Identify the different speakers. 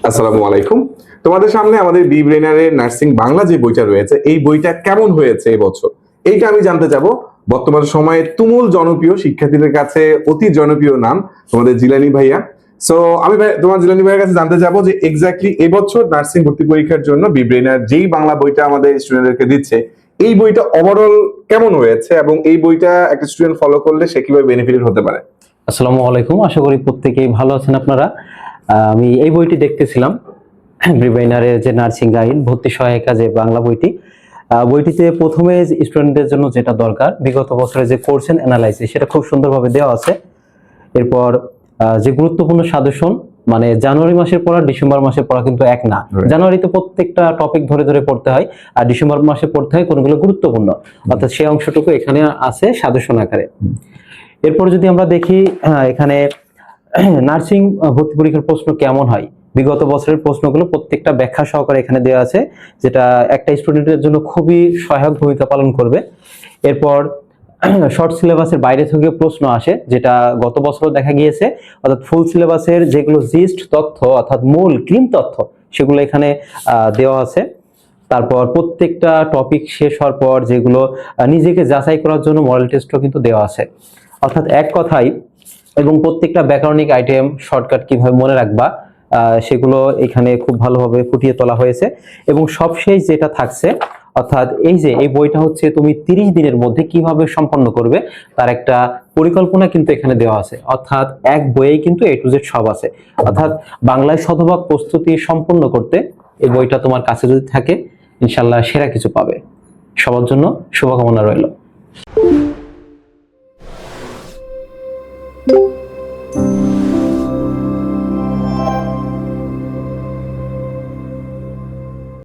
Speaker 1: আসসালামু আলাইকুম। তোমাদের সামনে আমাদের বি ব্রেনারের নার্সিং বাংলা যে বইটা রয়েছে, এই বইটা কেমন হয়েছে এবছর এইটা আমি জানতে চাবো। বর্তমান সময়ে তুমুল জনপ্রিয়, শিক্ষার্থীদের কাছে অতি জনপ্রিয় নাম তোমাদের জিলানী ভাইয়া। সো আমি তোমার জিলানী ভাইয়ের কাছে জানতে চাবো যে এক্স্যাক্টলি এবছর নার্সিং ভর্তি পরীক্ষার জন্য বি ব্রেনার যেই বাংলা বইটা আমাদের স্টুডেন্টদেরকে দিচ্ছে, এই বইটা ওভারঅল কেমন হয়েছে এবং এই বইটা একটা স্টুডেন্ট ফলো করলে সে কিভাবে বেনিফিটেড হতে পারে।
Speaker 2: আসসালামু আলাইকুম, আশা করি প্রত্যেকেই ভালো আছেন আপনারা। আমি এই বইটি দেখতেছিলাম, ব্রিভেইনারের যে নার্সিং গাইড ভর্তি সহায়িকা যে বাংলা বইটি। বইটিতে প্রথমে স্টুডেন্টদের জন্য যেটা দরকার, বিগত বছরে যে কোর্স এন্ড অ্যানালাইসিস সেটা খুব সুন্দরভাবে দেওয়া আছে। এরপর যে গুরুত্বপূর্ণ সাজেশন, মানে জানুয়ারি মাসের পড়া ডিসেম্বর মাসে পড়া কিন্তু এক না। জানুয়ারিতে প্রত্যেকটা টপিক ধরে ধরে পড়তে হয়, আর ডিসেম্বর মাসে পড়তে হয় কোনগুলো গুরুত্বপূর্ণ, অর্থাৎ সেই অংশটুকু এখানে আছে সাজেশন আকারে। এরপর যদি আমরা দেখি এখানে নার্সিং ভর্তি পরীক্ষার প্রশ্ন কেমন হয়, বিগত বছরের প্রশ্নগুলো প্রত্যেকটা ব্যাখ্যা সহকারে এখানে দেওয়া আছে, যেটা একটা স্টুডেন্টের জন্য খুবই সহায়ক ভূমিকা পালন করবে। এরপর শর্ট সিলেবাসের বাইরে থেকে প্রশ্ন আসে, যেটা গত বছরও দেখা গিয়েছে, অর্থাৎ ফুল সিলেবাসের যেগুলো জিস্ট তথ্য অর্থাৎ মূল ক্রিম তথ্য সেগুলো এখানে দেওয়া আছে। তারপর প্রত্যেকটা টপিক শেষ হওয়ার পর যেগুলো নিজেকে যাচাই করার জন্য মডেল টেস্টও কিন্তু দেওয়া আছে। অর্থাৎ এক কথায়, এবং প্রত্যেকটা ব্যাকরণিক আইটেম শর্টকাট কিভাবে মনে রাখবা সেগুলো এখানে খুব ভালোভাবে ফুটিয়ে তোলা হয়েছে। এবং সবশেষ যেটা থাকছে, অর্থাৎ এই বইটা হচ্ছে তুমি 30 দিনের মধ্যে কিভাবে সম্পন্ন করবে তার একটা পরিকল্পনা কিন্তু এখানে দেওয়া আছে। অর্থাৎ এক বইয়েই কিন্তু A to Z সব আছে। অর্থাৎ বাংলায় শতভাগ প্রস্তুতি সম্পন্ন করতে এই বইটা তোমার কাছে যদি থাকে, ইনশাল্লাহ সেরা কিছু পাবে। সবার জন্য শুভকামনা রইল।